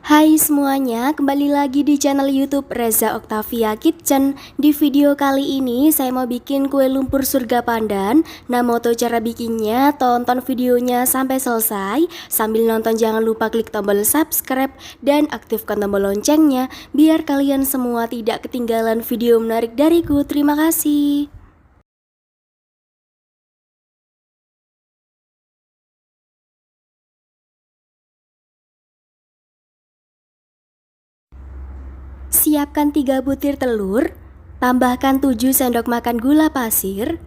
Hai semuanya, kembali lagi di channel YouTube Reza Octavia Kitchen. Di video kali ini saya mau bikin kue lumpur surga pandan. Nah, mau tahu cara bikinnya? Tonton videonya sampai selesai. Sambil nonton jangan lupa klik tombol subscribe dan aktifkan tombol loncengnya biar kalian semua tidak ketinggalan video menarik dariku. Terima kasih. Siapkan 3 butir telur, tambahkan 7 sendok makan gula pasir,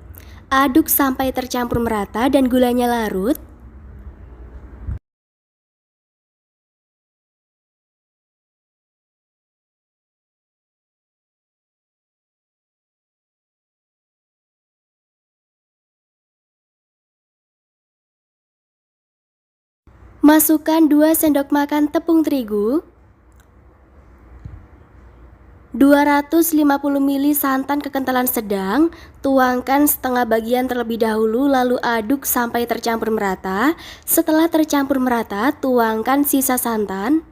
aduk sampai tercampur merata dan gulanya larut. Masukkan 2 sendok makan tepung terigu, 250 ml santan kekentalan sedang, tuangkan setengah bagian terlebih dahulu lalu aduk sampai tercampur merata. Setelah tercampur merata, tuangkan sisa santan.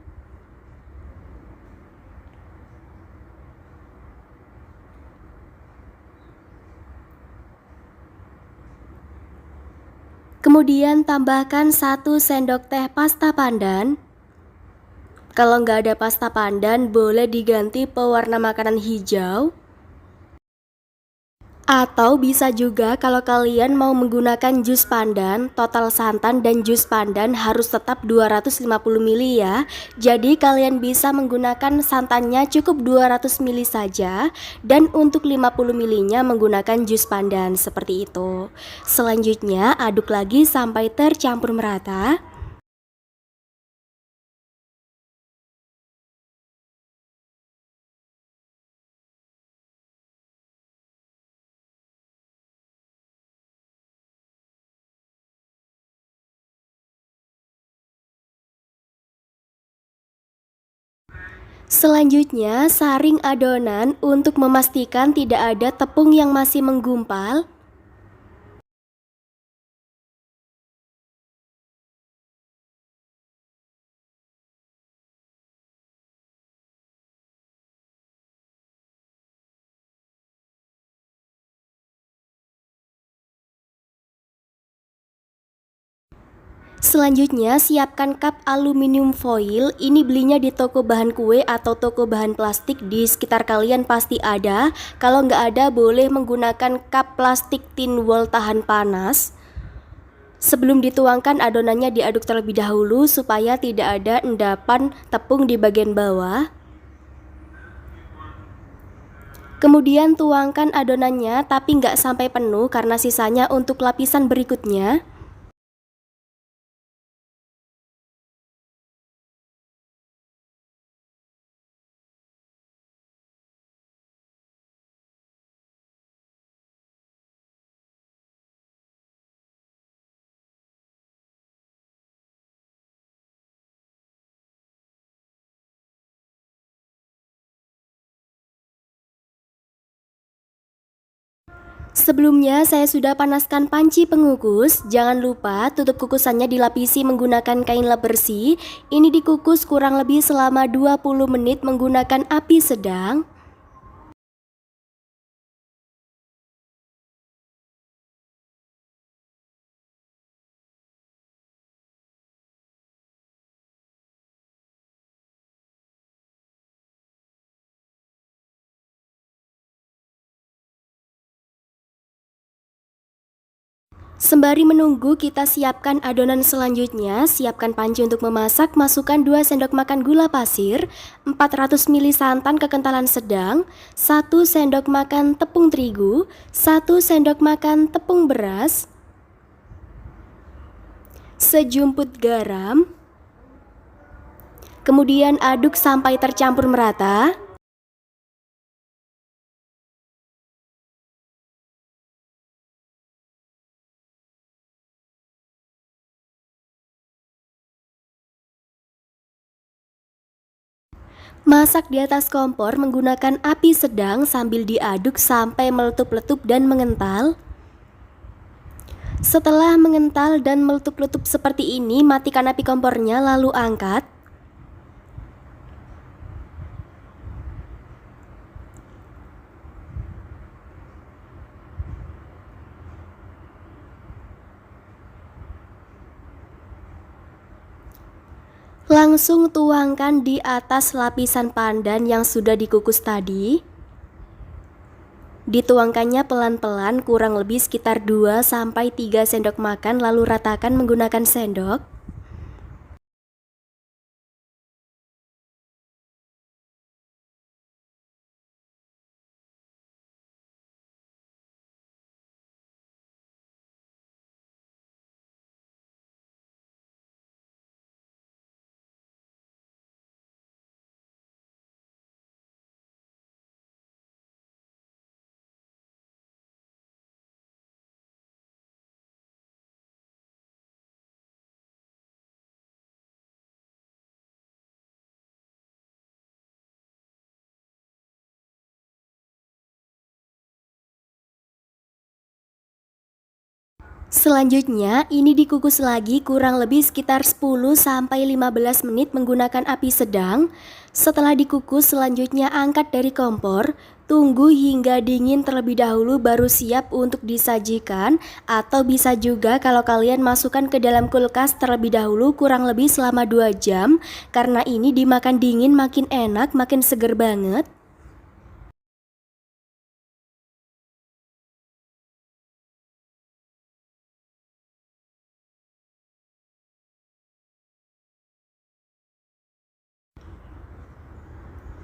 Kemudian tambahkan 1 sendok teh pasta pandan. Kalau nggak ada pasta pandan, boleh diganti pewarna makanan hijau. Atau bisa juga kalau kalian mau menggunakan jus pandan, total santan dan jus pandan harus tetap 250 ml ya. Jadi kalian bisa menggunakan santannya cukup 200 ml saja, dan untuk 50 ml-nya menggunakan jus pandan seperti itu. Selanjutnya aduk lagi sampai tercampur merata. Selanjutnya, saring adonan untuk memastikan tidak ada tepung yang masih menggumpal. Selanjutnya, siapkan cup aluminium foil. Ini belinya di toko bahan kue atau toko bahan plastik, di sekitar kalian pasti ada. Kalau nggak ada, boleh menggunakan cup plastik tin wall tahan panas. Sebelum dituangkan, adonannya diaduk terlebih dahulu supaya tidak ada endapan tepung di bagian bawah. Kemudian tuangkan adonannya tapi nggak sampai penuh karena sisanya untuk lapisan berikutnya. Sebelumnya saya sudah panaskan panci pengukus. Jangan lupa tutup kukusannya dilapisi menggunakan kain lap bersih. Ini dikukus kurang lebih selama 20 menit menggunakan api sedang. Sembari menunggu, kita siapkan adonan selanjutnya. Siapkan panci untuk memasak. Masukkan 2 sendok makan gula pasir, 400 ml santan kekentalan sedang, 1 sendok makan tepung terigu, 1 sendok makan tepung beras, sejumput garam. Kemudian aduk sampai tercampur merata. Masak di atas kompor menggunakan api sedang sambil diaduk sampai meletup-letup dan mengental. Setelah mengental dan meletup-letup seperti ini, matikan api kompornya lalu angkat. Langsung tuangkan di atas lapisan pandan yang sudah dikukus tadi. Dituangkannya pelan-pelan kurang lebih sekitar 2-3 sendok makan, lalu ratakan menggunakan sendok. Selanjutnya, ini dikukus lagi kurang lebih sekitar 10-15 menit menggunakan api sedang. Setelah dikukus, selanjutnya angkat dari kompor. Tunggu hingga dingin terlebih dahulu baru siap untuk disajikan. Atau bisa juga kalau kalian masukkan ke dalam kulkas terlebih dahulu kurang lebih selama 2 jam. Karena ini dimakan dingin makin enak, makin seger banget.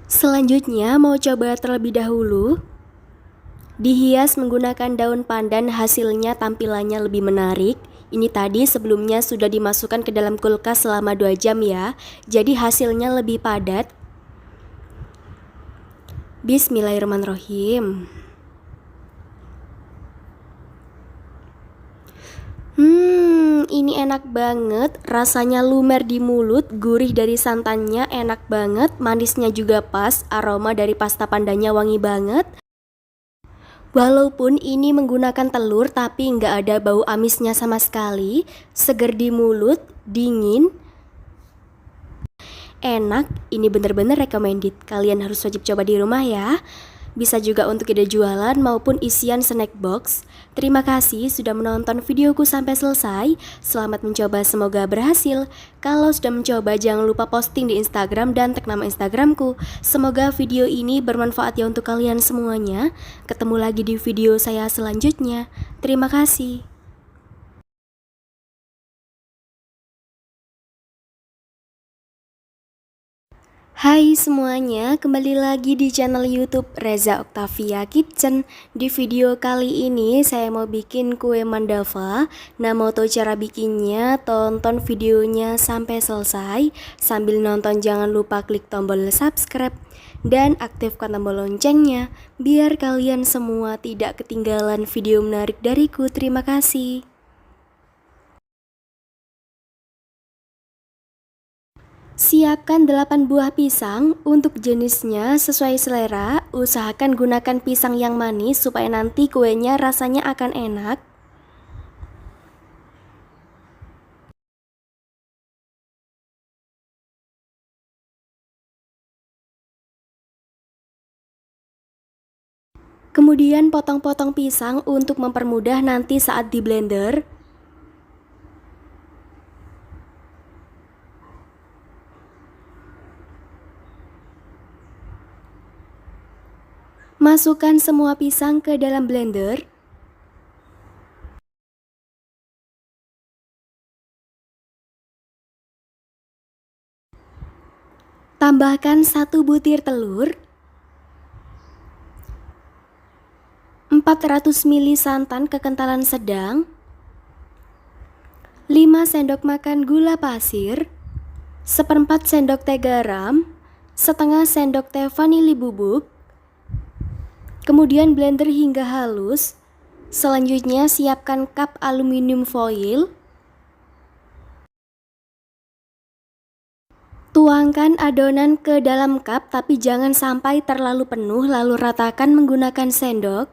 Selanjutnya mau coba terlebih dahulu. Dihias menggunakan daun pandan, hasilnya tampilannya lebih menarik. Ini tadi sebelumnya sudah dimasukkan ke dalam kulkas selama 2 jam ya. Jadi hasilnya lebih padat. Bismillahirrahmanirrahim. Ini enak banget. Rasanya lumer di mulut, gurih dari santannya enak banget, manisnya juga pas, aroma dari pasta pandannya wangi banget. Walaupun ini menggunakan telur tapi nggak ada bau amisnya sama sekali, seger di mulut, dingin, enak, ini bener-bener recommended. Kalian harus wajib coba di rumah ya. Bisa juga untuk ide jualan maupun isian snack box. Terima kasih sudah menonton videoku sampai selesai. Selamat mencoba, semoga berhasil. Kalau sudah mencoba jangan lupa posting di Instagram dan tag nama Instagramku. Semoga video ini bermanfaat ya untuk kalian semuanya. Ketemu lagi di video saya selanjutnya. Terima kasih. Hai semuanya, kembali lagi di channel YouTube Reza Octavia Kitchen. Di video kali ini saya mau bikin kue mandava. Nah, mau tahu cara bikinnya? Tonton videonya sampai selesai. Sambil nonton jangan lupa klik tombol subscribe dan aktifkan tombol loncengnya biar kalian semua tidak ketinggalan video menarik dariku. Terima kasih. Siapkan 8 buah pisang, untuk jenisnya sesuai selera, usahakan gunakan pisang yang manis supaya nanti kuenya rasanya akan enak. Kemudian potong-potong pisang untuk mempermudah nanti saat di blender. Masukkan semua pisang ke dalam blender. Tambahkan 1 butir telur, 400 ml santan kekentalan sedang, 5 sendok makan gula pasir, 1/4 sendok teh garam, setengah sendok teh vanili bubuk. Kemudian blender hingga halus. Selanjutnya siapkan cup aluminium foil. Tuangkan adonan ke dalam cup tapi jangan sampai terlalu penuh, lalu ratakan menggunakan sendok.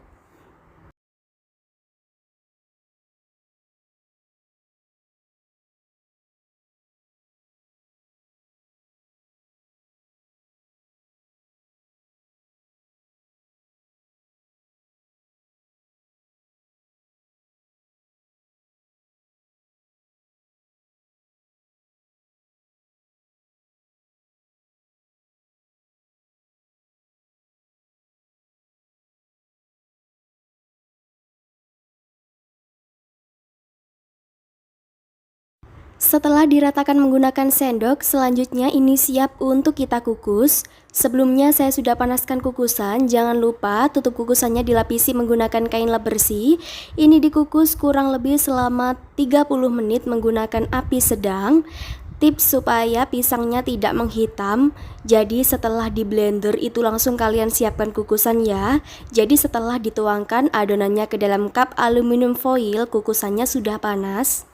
Setelah diratakan menggunakan sendok, selanjutnya ini siap untuk kita kukus. Sebelumnya saya sudah panaskan kukusan, jangan lupa tutup kukusannya dilapisi menggunakan kain lap bersih. Ini dikukus kurang lebih selama 30 menit menggunakan api sedang. Tips supaya pisangnya tidak menghitam, jadi setelah di blender itu langsung kalian siapkan kukusan ya. Jadi setelah dituangkan adonannya ke dalam cup aluminium foil, kukusannya sudah panas.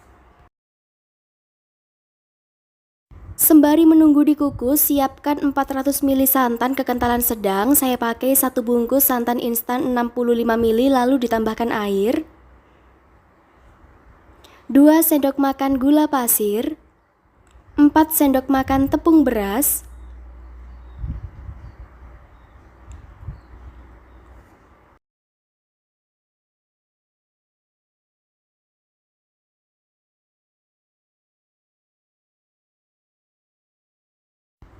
Sembari menunggu dikukus, siapkan 400 ml santan kekentalan sedang. Saya pakai 1 bungkus santan instan 65 ml lalu ditambahkan air. 2 sendok makan gula pasir. 4 sendok makan tepung beras.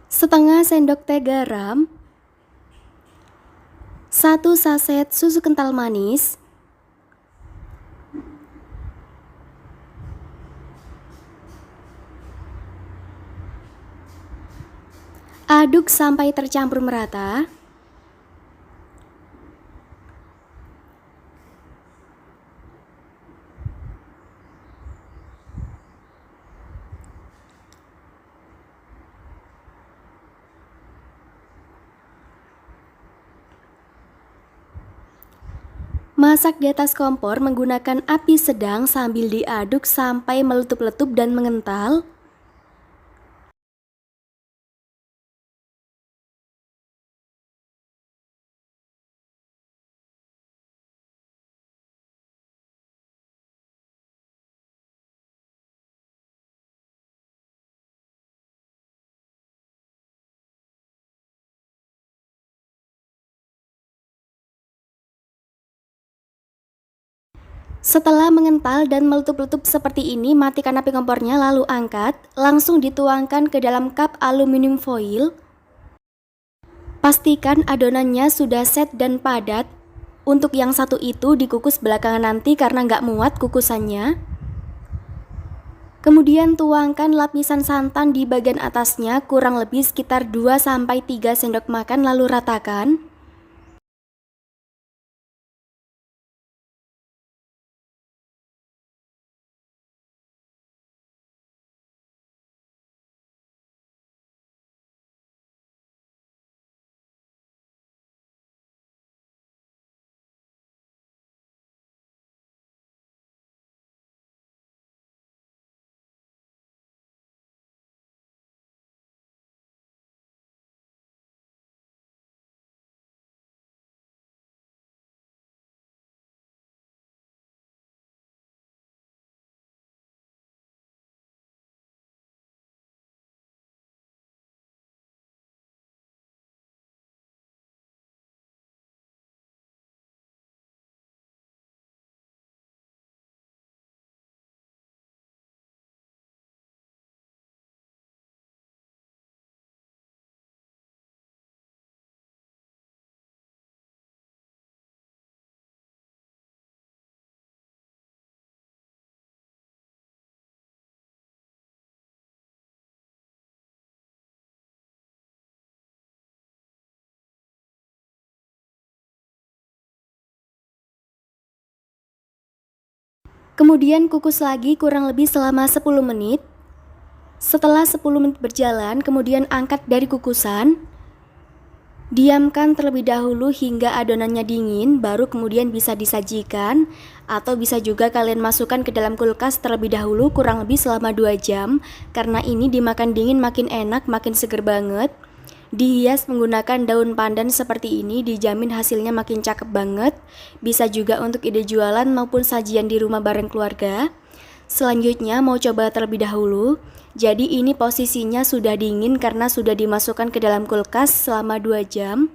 Setengah sendok teh garam. 1 saset susu kental manis. Aduk sampai tercampur merata. Masak di atas kompor menggunakan api sedang sambil diaduk sampai meletup-letup dan mengental. Setelah mengental dan meletup-letup seperti ini, matikan api kompornya lalu angkat, langsung dituangkan ke dalam cup aluminium foil. Pastikan adonannya sudah set dan padat. Untuk yang satu itu dikukus belakangan nanti karena nggak muat kukusannya. Kemudian tuangkan lapisan santan di bagian atasnya kurang lebih sekitar 2-3 sendok makan lalu ratakan. Kemudian kukus lagi kurang lebih selama 10 menit. Setelah 10 menit berjalan, kemudian angkat dari kukusan. Diamkan terlebih dahulu hingga adonannya dingin, baru kemudian bisa disajikan. Atau bisa juga kalian masukkan ke dalam kulkas terlebih dahulu kurang lebih selama 2 jam. Karena ini dimakan dingin makin enak, makin seger banget. Dihias menggunakan daun pandan seperti ini dijamin hasilnya makin cakep banget. Bisa juga untuk ide jualan maupun sajian di rumah bareng keluarga. Selanjutnya mau coba terlebih dahulu. Jadi ini posisinya sudah dingin karena sudah dimasukkan ke dalam kulkas selama 2 jam.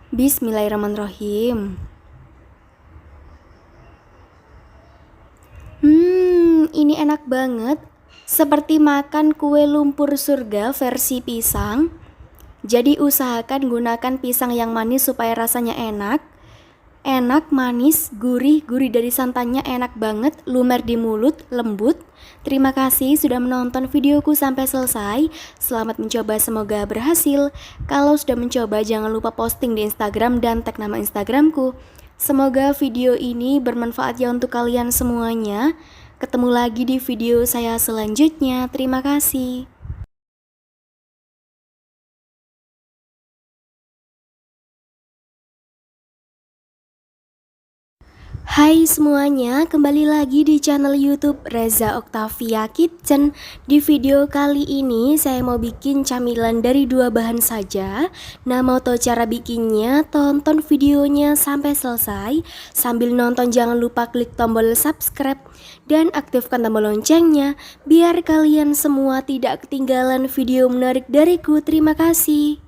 Bismillahirrahmanirrahim. Ini enak banget. Seperti makan kue lumpur surga versi pisang. Jadi usahakan gunakan pisang yang manis supaya rasanya enak. Enak, manis, gurih, gurih dari santannya enak banget, lumer di mulut, lembut. Terima kasih sudah menonton videoku sampai selesai. Selamat mencoba, semoga berhasil. Kalau sudah mencoba, jangan lupa posting di Instagram dan tag nama Instagramku. Semoga video ini bermanfaat ya untuk kalian semuanya. Ketemu lagi di video saya selanjutnya. Terima kasih. Hai semuanya, kembali lagi di channel YouTube Reza Octavia Kitchen. Di video kali ini saya mau bikin camilan dari 2 bahan saja. Nah, mau tahu cara bikinnya? Tonton videonya sampai selesai. Sambil nonton jangan lupa klik tombol subscribe dan aktifkan tombol loncengnya biar kalian semua tidak ketinggalan video menarik dariku. Terima kasih.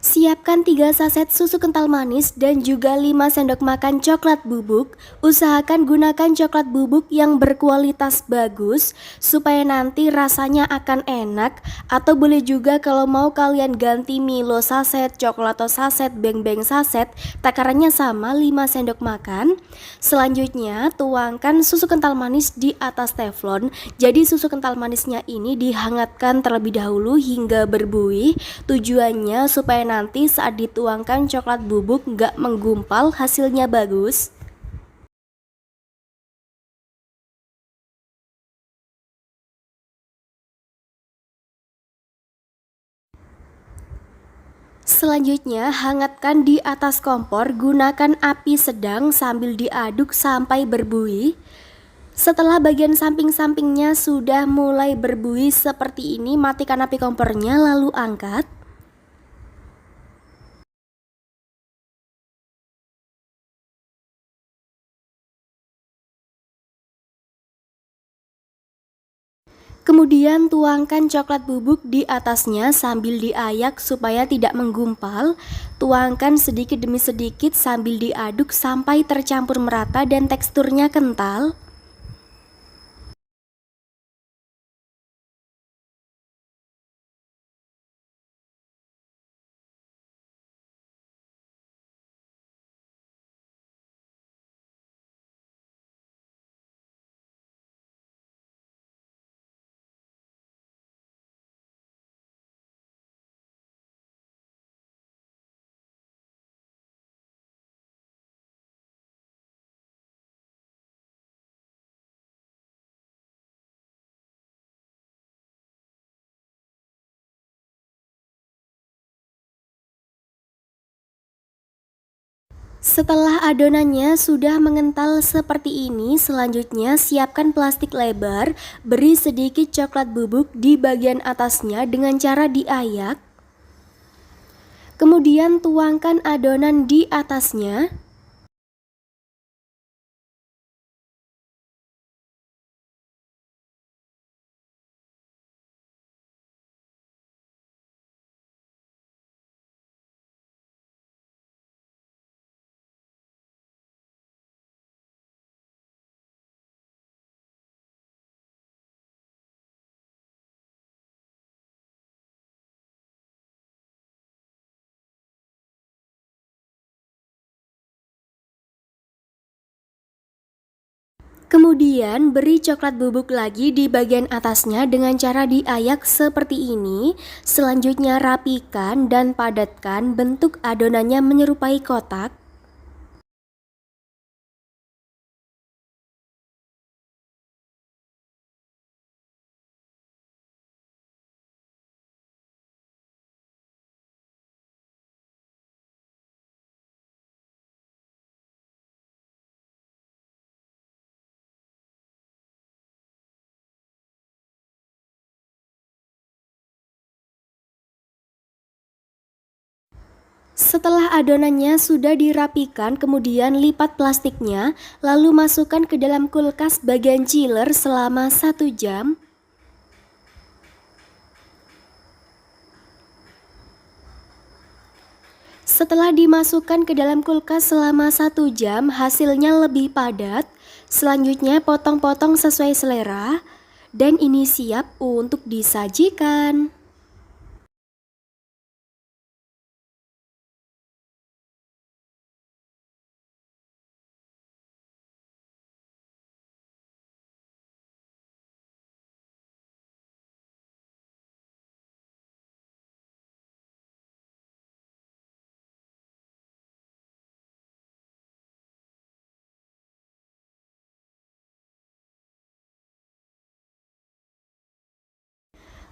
Siapkan 3 saset susu kental manis dan juga 5 sendok makan coklat bubuk. Usahakan gunakan coklat bubuk yang berkualitas bagus supaya nanti rasanya akan enak. Atau boleh juga kalau mau kalian ganti Milo saset, Coklato saset, Beng-Beng saset, takarannya sama 5 sendok makan. Selanjutnya tuangkan susu kental manis di atas teflon. Jadi susu kental manisnya ini dihangatkan terlebih dahulu hingga berbuih. Tujuannya supaya nanti saat dituangkan coklat bubuk nggak menggumpal, hasilnya bagus. Selanjutnya hangatkan di atas kompor, gunakan api sedang sambil diaduk sampai berbuih. Setelah bagian samping-sampingnya sudah mulai berbuih seperti ini, matikan api kompornya lalu angkat. Kemudian tuangkan coklat bubuk di atasnya sambil diayak supaya tidak menggumpal. Tuangkan sedikit demi sedikit sambil diaduk sampai tercampur merata dan teksturnya kental. Setelah adonannya sudah mengental seperti ini, selanjutnya siapkan plastik lebar, beri sedikit coklat bubuk di bagian atasnya dengan cara diayak. Kemudian tuangkan adonan di atasnya. Kemudian beri coklat bubuk lagi di bagian atasnya dengan cara diayak seperti ini. Selanjutnya rapikan dan padatkan bentuk adonannya menyerupai kotak. Setelah adonannya sudah dirapikan, kemudian lipat plastiknya, lalu masukkan ke dalam kulkas bagian chiller selama 1 jam. Setelah dimasukkan ke dalam kulkas selama 1 jam, hasilnya lebih padat. Selanjutnya potong-potong sesuai selera. Dan ini siap untuk disajikan.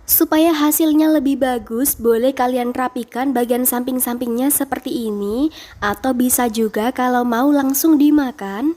Supaya hasilnya lebih bagus, boleh kalian rapikan bagian samping-sampingnya seperti ini, atau bisa juga kalau mau langsung dimakan.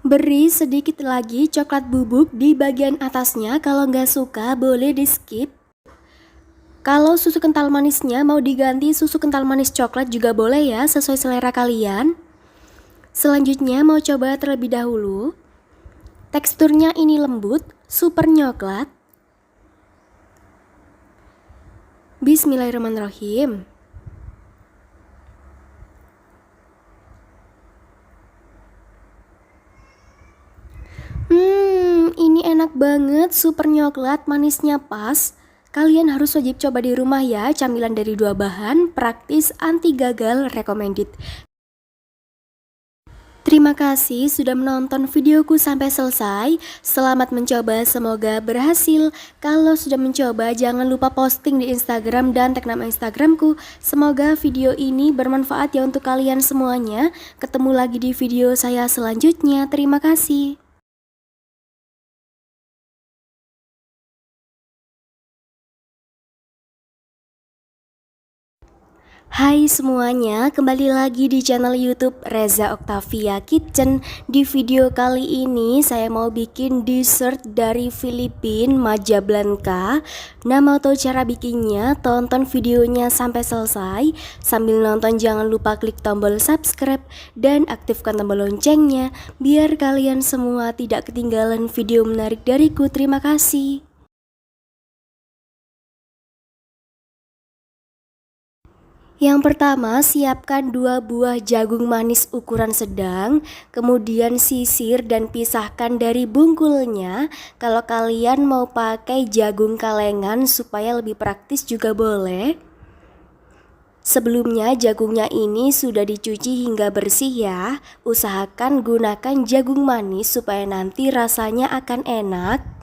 Beri sedikit lagi coklat bubuk di bagian atasnya, kalau nggak suka boleh di skip. Kalau susu kental manisnya mau diganti susu kental manis coklat juga boleh ya, sesuai selera kalian. Selanjutnya mau coba terlebih dahulu. Teksturnya ini lembut, super nyoklat. Bismillahirrahmanirrahim. Ini enak banget, super nyoklat, manisnya pas. Kalian harus wajib coba di rumah ya, camilan dari 2 bahan, praktis, anti gagal, recommended. Terima kasih sudah menonton videoku sampai selesai. Selamat mencoba, semoga berhasil. Kalau sudah mencoba, jangan lupa posting di Instagram dan tag nama Instagramku. Semoga video ini bermanfaat ya untuk kalian semuanya. Ketemu lagi di video saya selanjutnya. Terima kasih. Hai semuanya, kembali lagi di channel YouTube Reza Octavia Kitchen. Di video kali ini saya mau bikin dessert dari Filipina, Majablanca. Nah, mau tahu cara bikinnya? Tonton videonya sampai selesai. Sambil nonton jangan lupa klik tombol subscribe dan aktifkan tombol loncengnya biar kalian semua tidak ketinggalan video menarik dariku. Terima kasih. Yang pertama, siapkan 2 buah jagung manis ukuran sedang, kemudian sisir dan pisahkan dari bungkulnya. Kalau kalian mau pakai jagung kalengan supaya lebih praktis juga boleh. Sebelumnya jagungnya ini sudah dicuci hingga bersih ya. Usahakan gunakan jagung manis supaya nanti rasanya akan enak.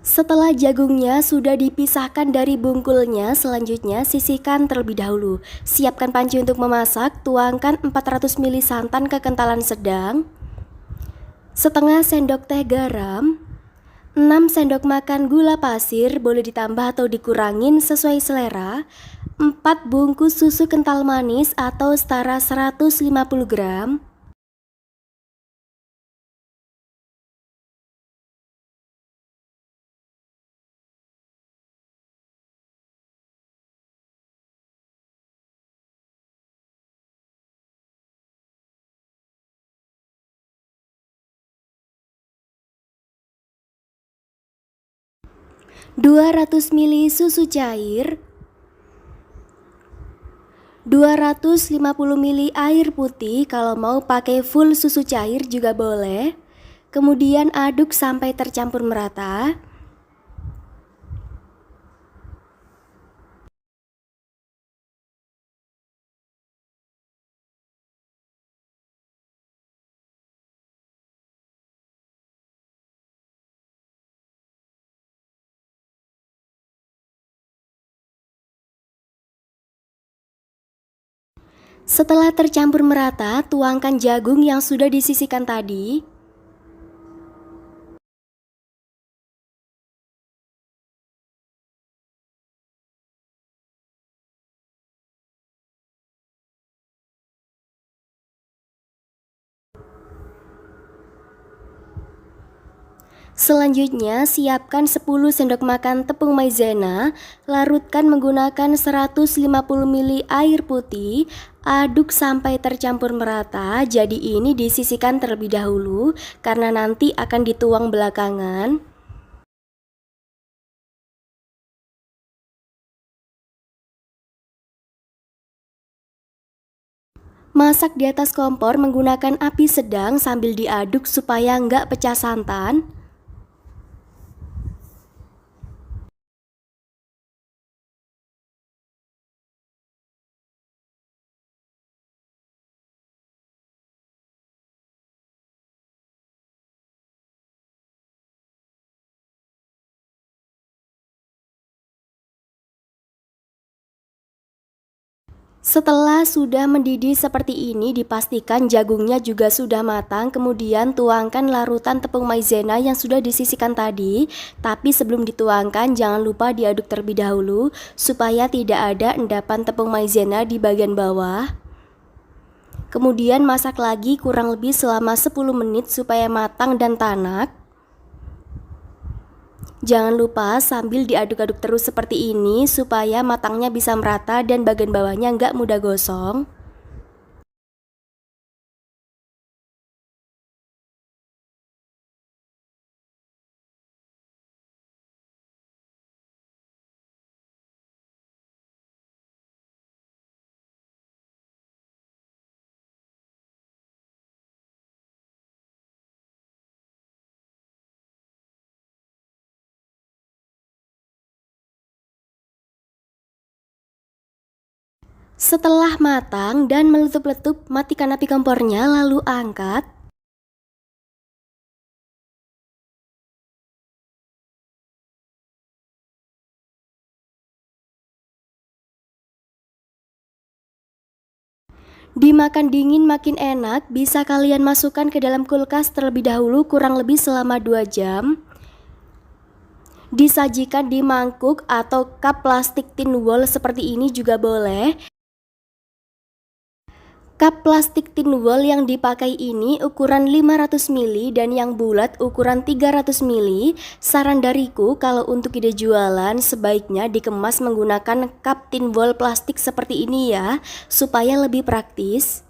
Setelah jagungnya sudah dipisahkan dari bungkulnya, selanjutnya sisihkan terlebih dahulu. Siapkan panci untuk memasak, tuangkan 400 ml santan kekentalan sedang, setengah sendok teh garam, 6 sendok makan gula pasir, boleh ditambah atau dikurangin sesuai selera, 4 bungkus susu kental manis atau setara 150 gram, (200 ml susu cair, 250 ml air putih, kalau mau pakai full susu cair juga boleh. Kemudian aduk sampai tercampur merata. Setelah tercampur merata, tuangkan jagung yang sudah disisihkan tadi. Selanjutnya, siapkan 10 sendok makan tepung maizena, larutkan menggunakan 150 ml air putih, aduk sampai tercampur merata. Jadi ini disisihkan terlebih dahulu karena nanti akan dituang belakangan. Masak di atas kompor menggunakan api sedang sambil diaduk supaya nggak pecah santan. Setelah sudah mendidih seperti ini, dipastikan jagungnya juga sudah matang. Kemudian tuangkan larutan tepung maizena yang sudah disisihkan tadi. Tapi sebelum dituangkan, jangan lupa diaduk terlebih dahulu supaya tidak ada endapan tepung maizena di bagian bawah. Kemudian masak lagi kurang lebih selama 10 menit supaya matang dan tanak. Jangan lupa sambil diaduk-aduk terus seperti ini supaya matangnya bisa merata dan bagian bawahnya nggak mudah gosong. Setelah matang dan meletup-letup, matikan api kompornya lalu angkat. Dimakan dingin makin enak, bisa kalian masukkan ke dalam kulkas terlebih dahulu kurang lebih selama 2 jam. Disajikan di mangkuk atau cup plastik tin wall seperti ini juga boleh. Cup plastik tin wall yang dipakai ini ukuran 500 ml dan yang bulat ukuran 300 ml. Saran dariku kalau untuk ide jualan sebaiknya dikemas menggunakan cup tin wall plastik seperti ini ya, supaya lebih praktis.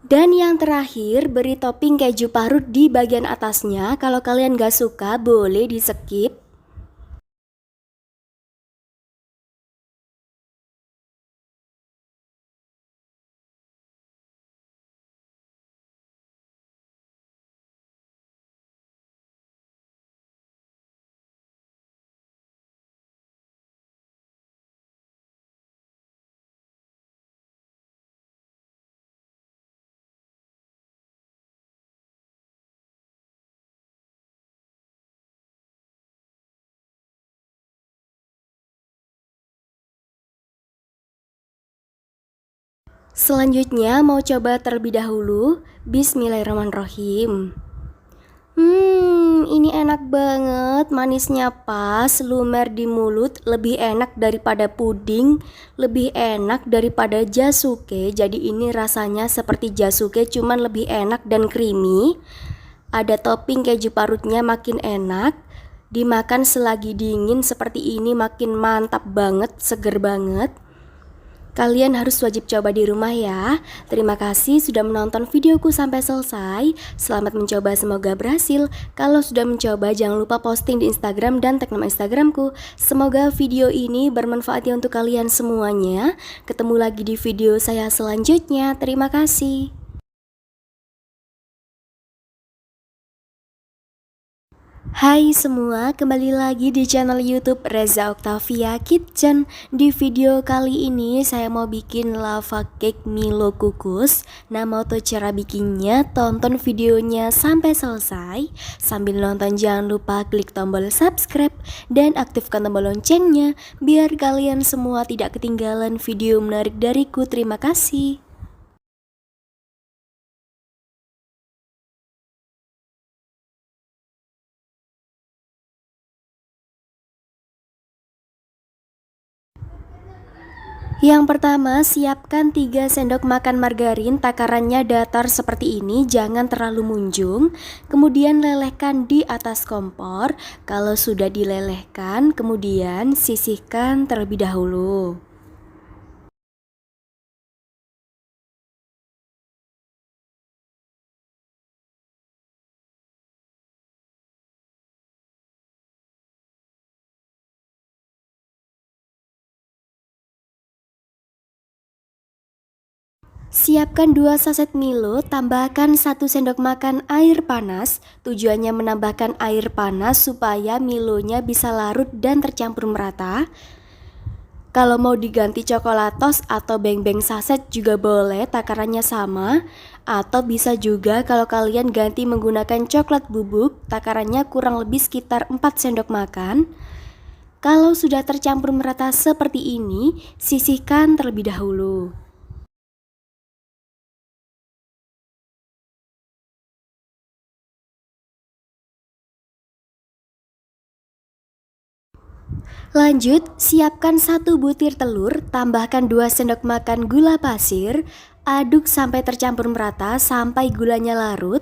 Dan yang terakhir, beri topping keju parut di bagian atasnya. Kalau kalian gak suka, boleh di skip. Selanjutnya mau coba terlebih dahulu. Bismillahirrahmanirrahim. Ini enak banget, manisnya pas, lumer di mulut, lebih enak daripada puding, lebih enak daripada jasuke. Jadi ini rasanya seperti jasuke cuman lebih enak dan creamy. Ada topping keju parutnya makin enak. Dimakan selagi dingin seperti ini makin mantap banget, seger banget. Kalian harus wajib coba di rumah ya. Terima kasih sudah menonton videoku sampai selesai. Selamat mencoba, semoga berhasil. Kalau sudah mencoba jangan lupa posting di Instagram dan tag nama Instagramku. Semoga video ini bermanfaat ya untuk kalian semuanya. Ketemu lagi di video saya selanjutnya. Terima kasih. Hai semua, kembali lagi di channel YouTube Reza Octavia Kitchen. Di video kali ini saya mau bikin lava cake Milo kukus. Nah, mau tahu cara bikinnya? Tonton videonya sampai selesai. Sambil nonton jangan lupa klik tombol subscribe dan aktifkan tombol loncengnya biar kalian semua tidak ketinggalan video menarik dariku. Terima kasih. Yang pertama, siapkan 3 sendok makan margarin, takarannya datar seperti ini, jangan terlalu munjung. Kemudian lelehkan di atas kompor. Kalau sudah dilelehkan, kemudian sisihkan terlebih dahulu. Siapkan 2 saset Milo, tambahkan 1 sendok makan air panas. Tujuannya menambahkan air panas supaya Milonya bisa larut dan tercampur merata. Kalau mau diganti coklatos atau beng-beng saset juga boleh, takarannya sama. Atau bisa juga kalau kalian ganti menggunakan coklat bubuk, takarannya kurang lebih sekitar 4 sendok makan. Kalau sudah tercampur merata seperti ini, sisihkan terlebih dahulu. Lanjut, siapkan 1 butir telur, tambahkan 2 sendok makan gula pasir, aduk sampai tercampur merata sampai gulanya larut.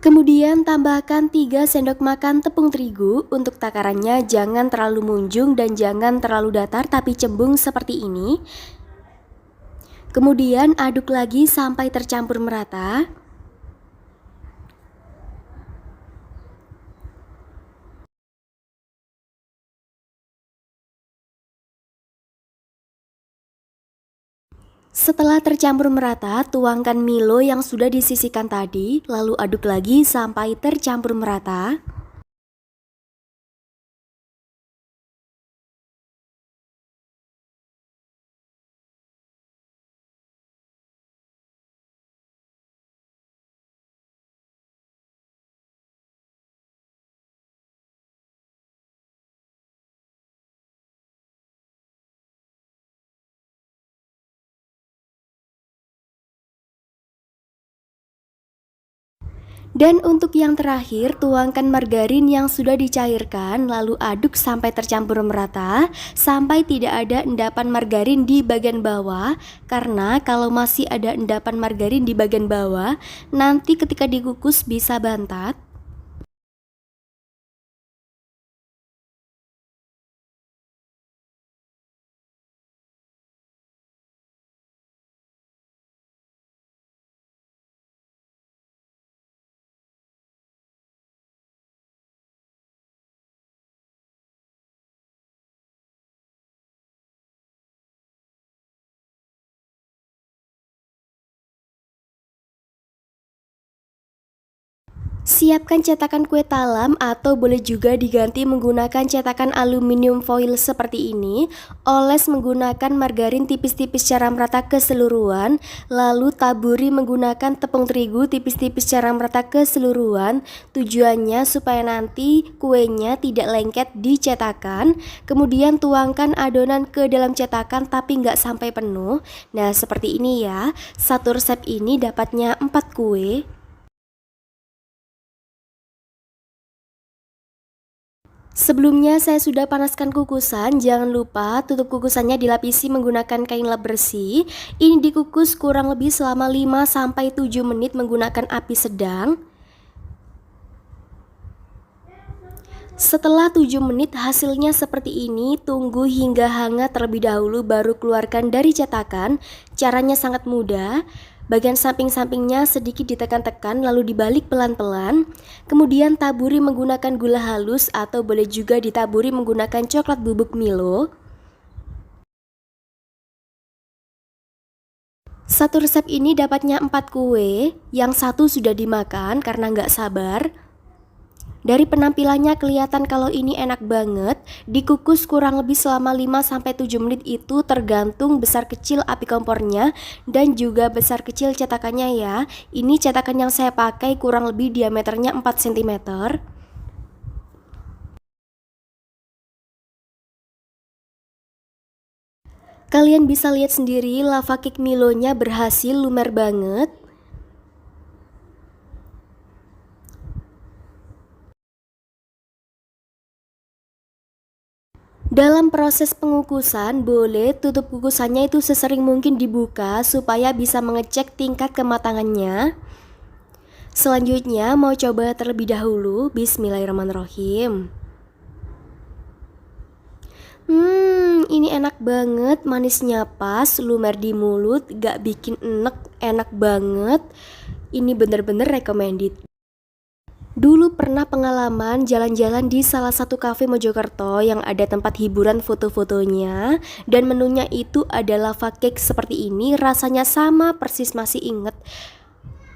Kemudian tambahkan 3 sendok makan tepung terigu. Untuk takarannya jangan terlalu munjung dan jangan terlalu datar tapi cembung seperti ini. Kemudian aduk lagi sampai tercampur merata. Setelah tercampur merata, tuangkan Milo yang sudah disisihkan tadi, lalu aduk lagi sampai tercampur merata. Dan untuk yang terakhir, tuangkan margarin yang sudah dicairkan, lalu aduk sampai tercampur merata, sampai tidak ada endapan margarin di bagian bawah. Karena kalau masih ada endapan margarin di bagian bawah, nanti ketika dikukus bisa bantat. Siapkan cetakan kue talam atau boleh juga diganti menggunakan cetakan aluminium foil seperti ini. Oles menggunakan margarin tipis-tipis secara merata keseluruhan, lalu taburi menggunakan tepung terigu tipis-tipis secara merata keseluruhan. Tujuannya supaya nanti kuenya tidak lengket di cetakan. Kemudian tuangkan adonan ke dalam cetakan tapi nggak sampai penuh. Nah seperti ini ya, satu resep ini dapatnya 4 kue. Sebelumnya saya sudah panaskan kukusan, jangan lupa tutup kukusannya dilapisi menggunakan kain lap bersih. Ini dikukus kurang lebih selama 5-7 menit menggunakan api sedang. Setelah 7 menit hasilnya seperti ini, tunggu hingga hangat terlebih dahulu baru keluarkan dari cetakan. Caranya sangat mudah. Bagian samping-sampingnya sedikit ditekan-tekan lalu dibalik pelan-pelan. Kemudian taburi menggunakan gula halus atau boleh juga ditaburi menggunakan coklat bubuk Milo. Satu resep ini dapatnya 4 kue, yang satu sudah dimakan karena nggak sabar. Dari penampilannya kelihatan kalau ini enak banget. Dikukus kurang lebih selama 5-7 menit itu tergantung besar kecil api kompornya dan juga besar kecil cetakannya ya. Ini cetakan yang saya pakai kurang lebih diameternya 4 cm. Kalian bisa lihat sendiri lava cake Milonya berhasil lumer banget. Dalam proses pengukusan, boleh tutup kukusannya itu sesering mungkin dibuka supaya bisa mengecek tingkat kematangannya. Selanjutnya mau coba terlebih dahulu. Bismillahirrahmanirrahim. Ini enak banget, manisnya pas, lumer di mulut, gak bikin enek, enak banget. Ini bener-bener recommended. Dulu pernah pengalaman jalan-jalan di salah satu kafe Mojokerto yang ada tempat hiburan foto-fotonya, dan menunya itu adalah lava cake seperti ini, rasanya sama persis, masih inget.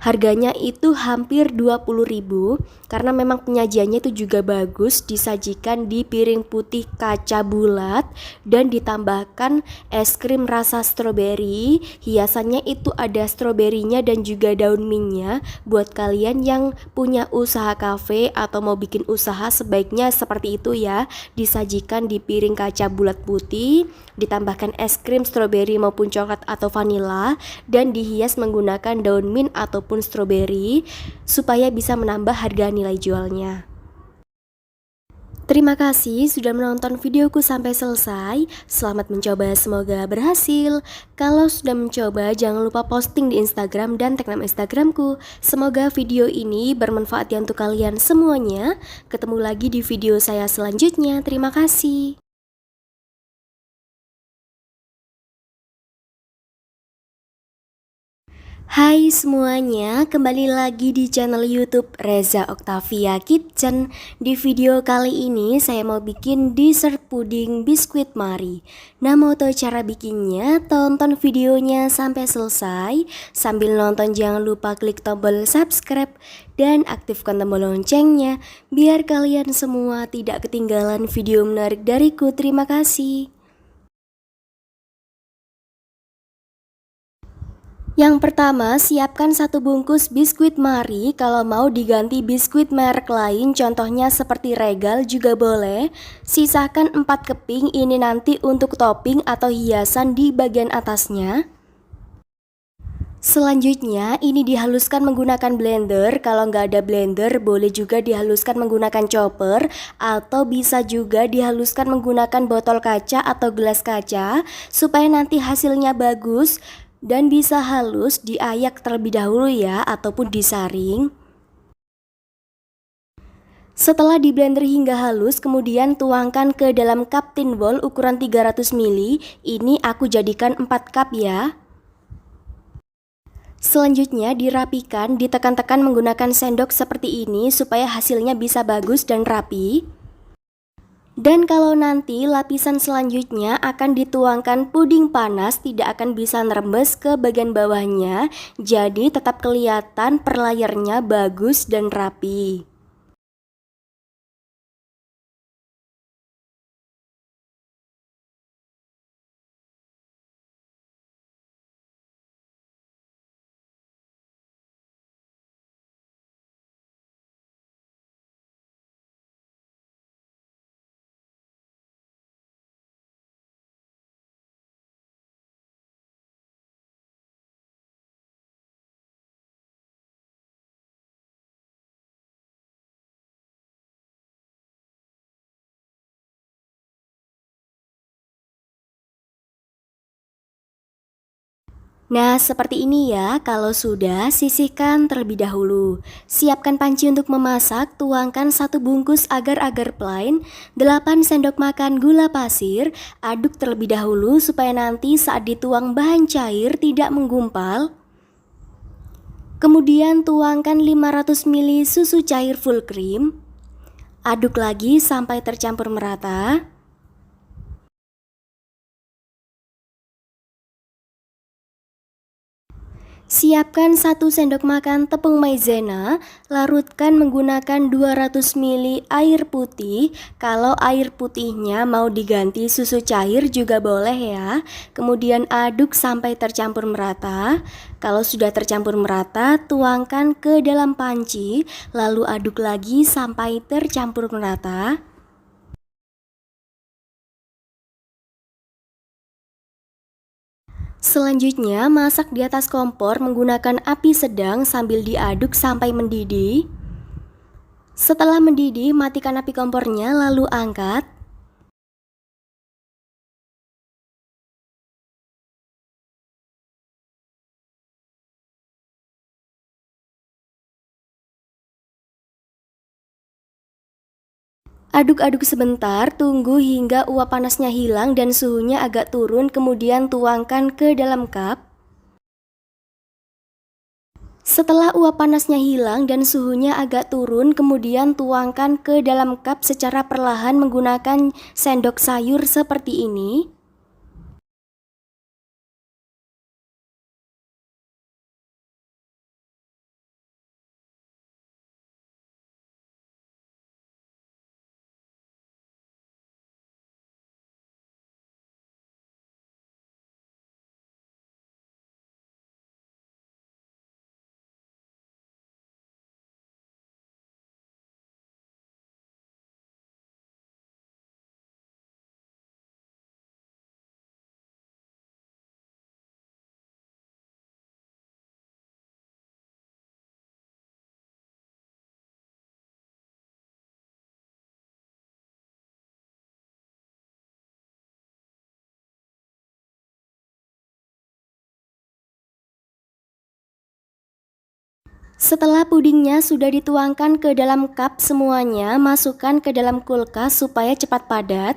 Harganya itu hampir 20.000 karena memang penyajiannya itu juga bagus, disajikan di piring putih kaca bulat dan ditambahkan es krim rasa stroberi. Hiasannya itu ada stroberinya dan juga daun mintnya. Buat kalian yang punya usaha kafe atau mau bikin usaha sebaiknya seperti itu ya, disajikan di piring kaca bulat putih, ditambahkan es krim stroberi maupun coklat atau vanila dan dihias menggunakan daun mint ataupun stroberi supaya bisa menambah harga nilai jualnya. Terima kasih sudah menonton videoku sampai selesai. Selamat mencoba, semoga berhasil. Kalau sudah mencoba, jangan lupa posting di Instagram dan tag nama Instagramku. Semoga video ini bermanfaat ya untuk kalian semuanya. Ketemu lagi di video saya selanjutnya. Terima kasih. Hai semuanya, kembali lagi di channel YouTube Reza Octavia Kitchen. Di video kali ini saya mau bikin dessert puding biskuit Marie. Nah, mau tahu cara bikinnya? Tonton videonya sampai selesai. Sambil nonton jangan lupa klik tombol subscribe dan aktifkan tombol loncengnya biar kalian semua tidak ketinggalan video menarik dariku. Terima kasih. Yang pertama, siapkan 1 bungkus biskuit Marie. Kalau mau diganti biskuit merek lain, contohnya seperti Regal juga boleh. Sisakan 4 keping, ini nanti untuk topping atau hiasan di bagian atasnya. Selanjutnya, ini dihaluskan menggunakan blender. Kalau nggak ada blender, boleh juga dihaluskan menggunakan chopper, atau bisa juga dihaluskan menggunakan botol kaca atau gelas kaca, supaya nanti hasilnya bagus dan bisa halus. Diayak terlebih dahulu ya, ataupun disaring. Setelah di blender hingga halus, kemudian tuangkan ke dalam cup tin ball ukuran 300 ml. Ini aku jadikan 4 cup ya. Selanjutnya dirapikan, ditekan-tekan menggunakan sendok seperti ini supaya hasilnya bisa bagus dan rapi. Dan kalau nanti lapisan selanjutnya akan dituangkan puding panas, tidak akan bisa nerembes ke bagian bawahnya, jadi tetap kelihatan per layernya bagus dan rapi. Nah, seperti ini ya. Kalau sudah, sisihkan terlebih dahulu. Siapkan panci untuk memasak, tuangkan 1 bungkus agar-agar plain, 8 sendok makan gula pasir, aduk terlebih dahulu supaya nanti saat dituang bahan cair tidak menggumpal. Kemudian tuangkan 500 ml susu cair full cream. Aduk lagi sampai tercampur merata. Siapkan 1 sendok makan tepung maizena, larutkan menggunakan 200 ml air putih. Kalau air putihnya mau diganti susu cair juga boleh ya. Kemudian aduk sampai tercampur merata. Kalau sudah tercampur merata, tuangkan ke dalam panci, lalu aduk lagi sampai tercampur merata. Selanjutnya, masak di atas kompor menggunakan api sedang sambil diaduk sampai mendidih. Setelah mendidih, matikan api kompornya lalu angkat. Aduk-aduk sebentar, tunggu hingga uap panasnya hilang dan suhunya agak turun, kemudian tuangkan ke dalam cup. Setelah uap panasnya hilang dan suhunya agak turun, kemudian tuangkan ke dalam cup secara perlahan menggunakan sendok sayur seperti ini. Setelah pudingnya sudah dituangkan ke dalam cup semuanya, masukkan ke dalam kulkas supaya cepat padat.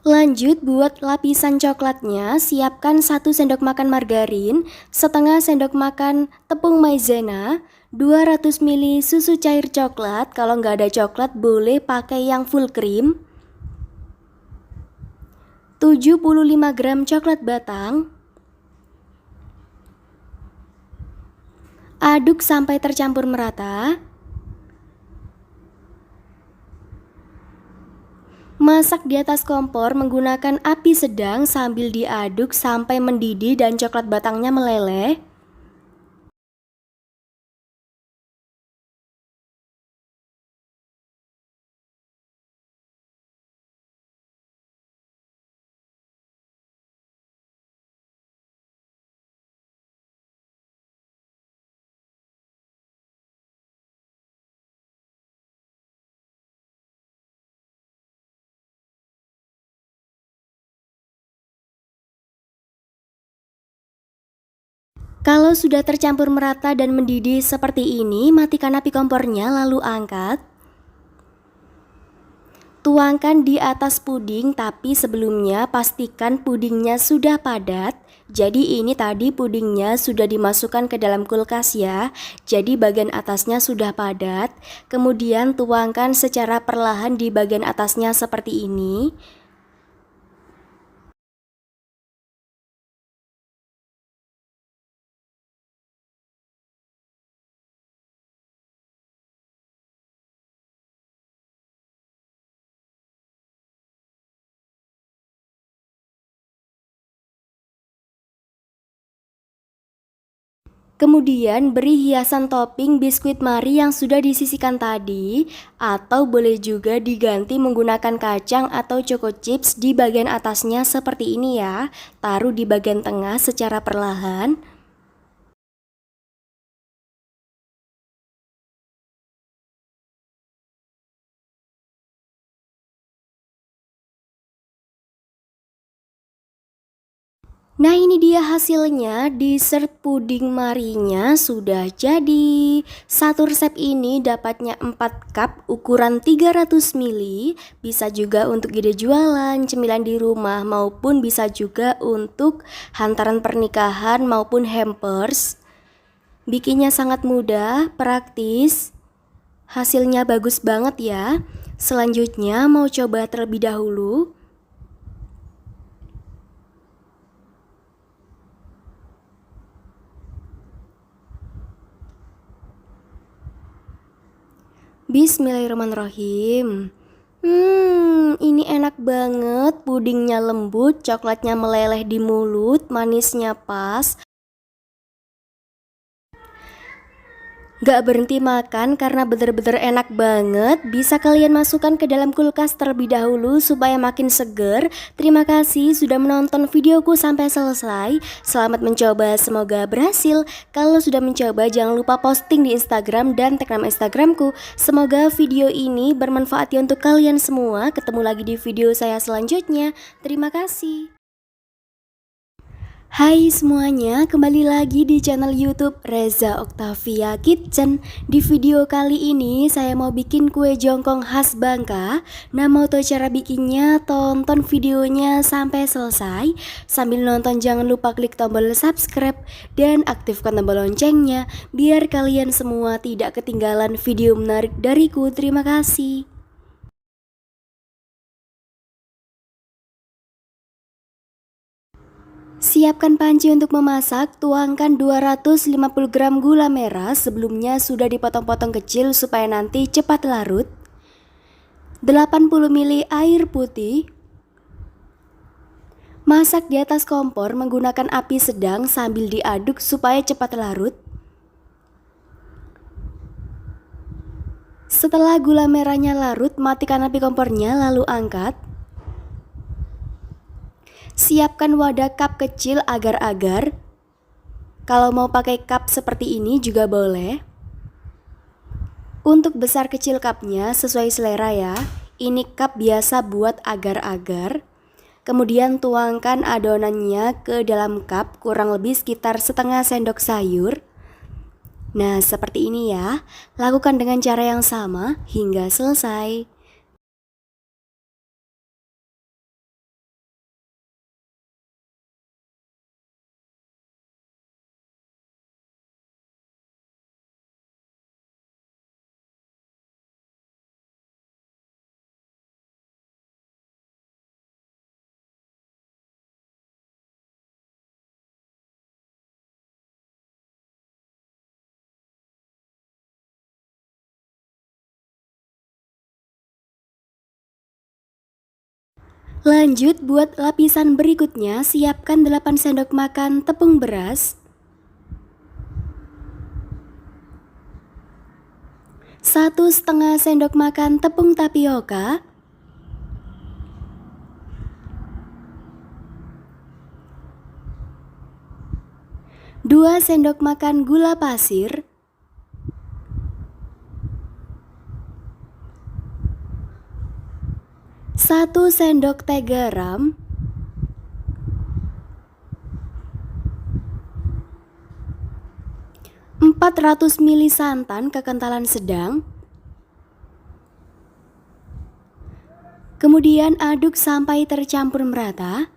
Lanjut buat lapisan coklatnya, siapkan 1 sendok makan margarin, setengah sendok makan tepung maizena, 200 ml susu cair coklat, kalau nggak ada coklat boleh pakai yang full cream, 75 gram coklat batang. Aduk sampai tercampur merata. Masak di atas kompor menggunakan api sedang sambil diaduk sampai mendidih dan coklat batangnya meleleh. Kalau sudah tercampur merata dan mendidih seperti ini, matikan api kompornya lalu angkat. Tuangkan di atas puding, tapi sebelumnya pastikan pudingnya sudah padat. Jadi ini tadi pudingnya sudah dimasukkan ke dalam kulkas ya. Jadi bagian atasnya sudah padat. Kemudian tuangkan secara perlahan di bagian atasnya seperti ini. Kemudian beri hiasan topping biskuit Marie yang sudah disisihkan tadi, atau boleh juga diganti menggunakan kacang atau choco chips di bagian atasnya seperti ini ya. Taruh di bagian tengah secara perlahan. Nah ini dia hasilnya, dessert puding Marinya sudah jadi. Satu resep ini dapatnya 4 cup ukuran 300 ml. Bisa juga untuk ide jualan, cemilan di rumah, maupun bisa juga untuk hantaran pernikahan maupun hampers. Bikinnya sangat mudah, praktis, hasilnya bagus banget ya. Selanjutnya mau coba terlebih dahulu. Bismillahirrahmanirrahim. Ini enak banget, pudingnya lembut, coklatnya meleleh di mulut, manisnya pas. Gak berhenti makan karena bener-bener enak banget. Bisa kalian masukkan ke dalam kulkas terlebih dahulu supaya makin seger. Terima kasih sudah menonton videoku sampai selesai. Selamat mencoba, semoga berhasil. Kalau sudah mencoba jangan lupa posting di Instagram dan tag nama Instagramku. Semoga video ini bermanfaat ya untuk kalian semua. Ketemu lagi di video saya selanjutnya. Terima kasih. Hai semuanya, kembali lagi di channel YouTube Reza Oktavia Kitchen. Di video kali ini saya mau bikin kue jongkong khas Bangka. Nah, mau tahu cara bikinnya? Tonton videonya sampai selesai. Sambil nonton jangan lupa klik tombol subscribe dan aktifkan tombol loncengnya biar kalian semua tidak ketinggalan video menarik dariku. Terima kasih. Siapkan panci untuk memasak, tuangkan 250 gram gula merah, sebelumnya sudah dipotong-potong kecil supaya nanti cepat larut. 80 ml air putih. Masak di atas kompor menggunakan api sedang sambil diaduk supaya cepat larut. Setelah gula merahnya larut, matikan api kompornya lalu angkat. Siapkan wadah cup kecil agar-agar. Kalau mau pakai cup seperti ini juga boleh. Untuk besar kecil cupnya sesuai selera ya. Ini cup biasa buat agar-agar. Kemudian tuangkan adonannya ke dalam cup kurang lebih sekitar setengah sendok sayur. Nah seperti ini ya. Lakukan dengan cara yang sama hingga selesai. Lanjut buat lapisan berikutnya, siapkan 8 sendok makan tepung beras, 1,5 sendok makan tepung tapioka, 2 sendok makan gula pasir, 1 sendok teh garam, 400 ml santan kekentalan sedang. Kemudian aduk sampai tercampur merata.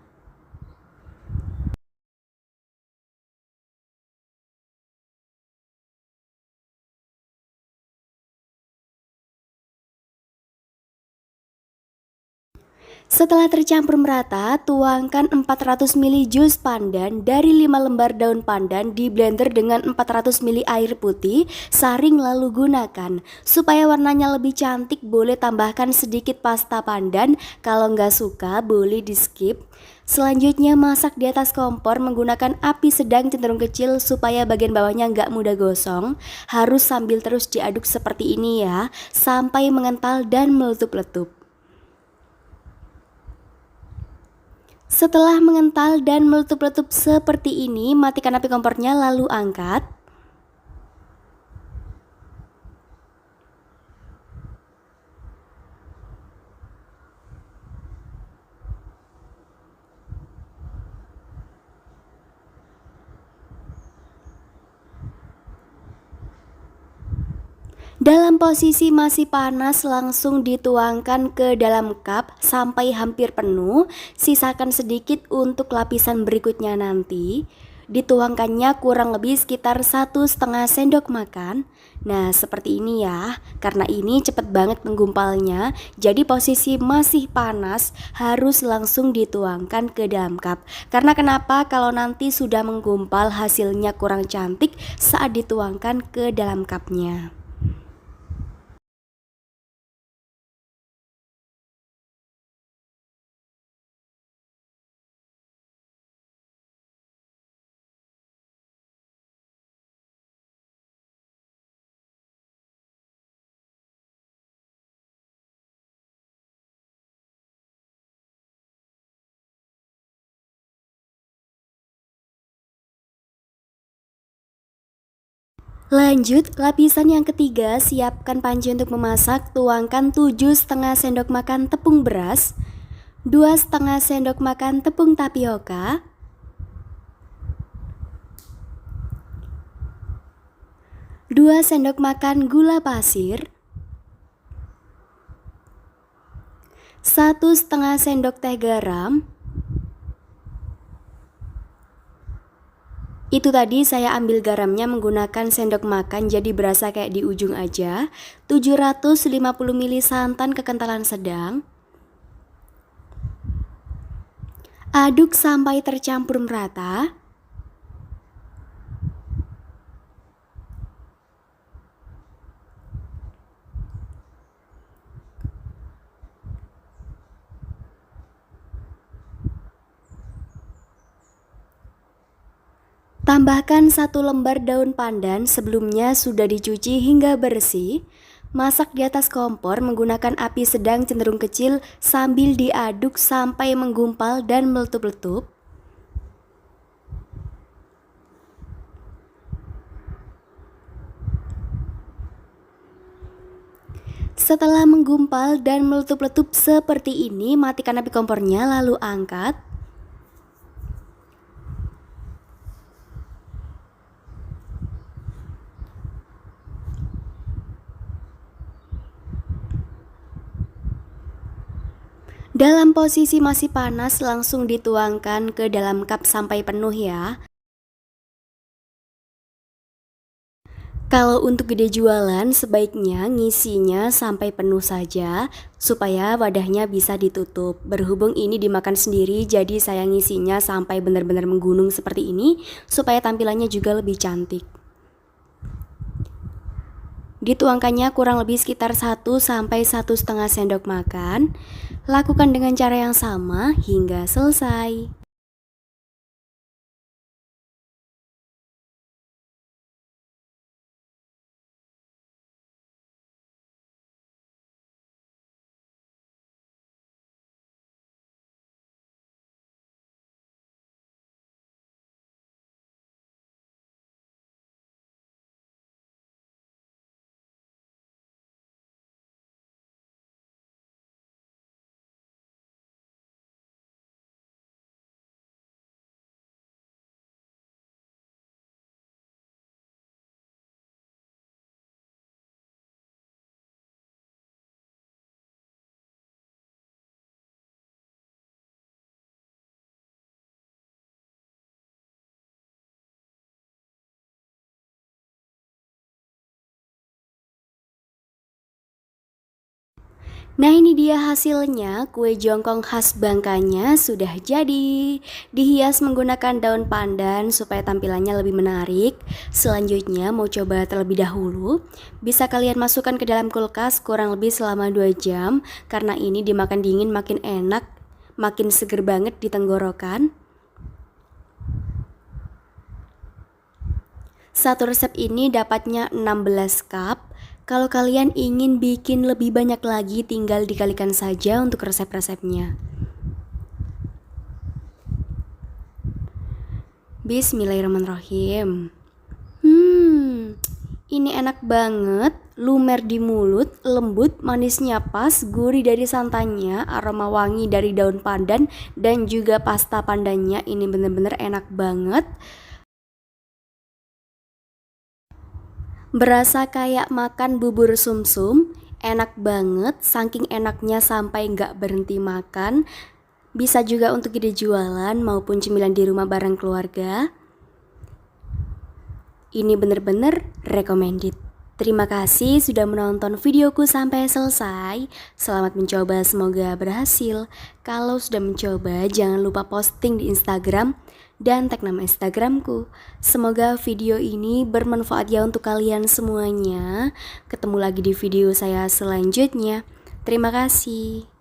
Setelah tercampur merata, tuangkan 400 ml jus pandan dari 5 lembar daun pandan di blender dengan 400 ml air putih, saring lalu gunakan. Supaya warnanya lebih cantik, boleh tambahkan sedikit pasta pandan, kalau nggak suka boleh di skip. Selanjutnya masak di atas kompor menggunakan api sedang cenderung kecil supaya bagian bawahnya nggak mudah gosong. Harus sambil terus diaduk seperti ini ya, sampai mengental dan meletup-letup. Setelah mengental dan meletup-letup seperti ini, matikan api kompornya lalu angkat. Dalam posisi masih panas langsung dituangkan ke dalam cup sampai hampir penuh, sisakan sedikit untuk lapisan berikutnya nanti. Dituangkannya kurang lebih sekitar 1,5 sendok makan. Nah seperti ini ya, karena ini cepet banget menggumpalnya, jadi posisi masih panas harus langsung dituangkan ke dalam cup. Karena kenapa? Kalau nanti sudah menggumpal hasilnya kurang cantik saat dituangkan ke dalam cupnya. Lanjut, lapisan yang ketiga, siapkan panci untuk memasak. Tuangkan 7,5 sendok makan tepung beras, 2,5 sendok makan tepung tapioka, 2 sendok makan gula pasir, 1,5 sendok teh garam. Itu tadi saya ambil garamnya menggunakan sendok makan, jadi berasa kayak di ujung aja. 750 ml santan kekentalan sedang. Aduk sampai tercampur merata. Tambahkan 1 lembar daun pandan, sebelumnya sudah dicuci hingga bersih. Masak di atas kompor menggunakan api sedang cenderung kecil sambil diaduk sampai menggumpal dan meletup-letup. Setelah menggumpal dan meletup-letup seperti ini, matikan api kompornya lalu angkat. Dalam posisi masih panas langsung dituangkan ke dalam cup sampai penuh ya. Kalau untuk ide jualan sebaiknya ngisinya sampai penuh saja supaya wadahnya bisa ditutup. Berhubung ini dimakan sendiri jadi saya ngisinya sampai benar-benar menggunung seperti ini supaya tampilannya juga lebih cantik. Dituangkannya kurang lebih sekitar 1 sampai 1,5 sendok makan. Lakukan dengan cara yang sama hingga selesai. Nah ini dia hasilnya, kue jongkong khas Bangkanya sudah jadi. Dihias menggunakan daun pandan supaya tampilannya lebih menarik. Selanjutnya mau coba terlebih dahulu. Bisa kalian masukkan ke dalam kulkas kurang lebih selama 2 jam. Karena ini dimakan dingin makin enak, makin seger banget di tenggorokan. Satu resep ini dapatnya 16 cup. Kalau kalian ingin bikin lebih banyak lagi, tinggal dikalikan saja untuk resep-resepnya. Bismillahirrahmanirrahim. Ini enak banget, lumer di mulut, lembut, manisnya pas, gurih dari santannya, aroma wangi dari daun pandan, dan juga pasta pandannya. Ini bener-bener enak banget. Berasa kayak makan bubur sumsum, enak banget, saking enaknya sampai nggak berhenti makan. Bisa juga untuk ide jualan maupun cemilan di rumah bareng keluarga. Ini bener-bener recommended. Terima kasih sudah menonton videoku sampai selesai. Selamat mencoba, semoga berhasil. Kalau sudah mencoba, jangan lupa posting di Instagram dan tag nama Instagramku. Semoga video ini bermanfaat ya untuk kalian semuanya. Ketemu lagi di video saya selanjutnya. Terima kasih.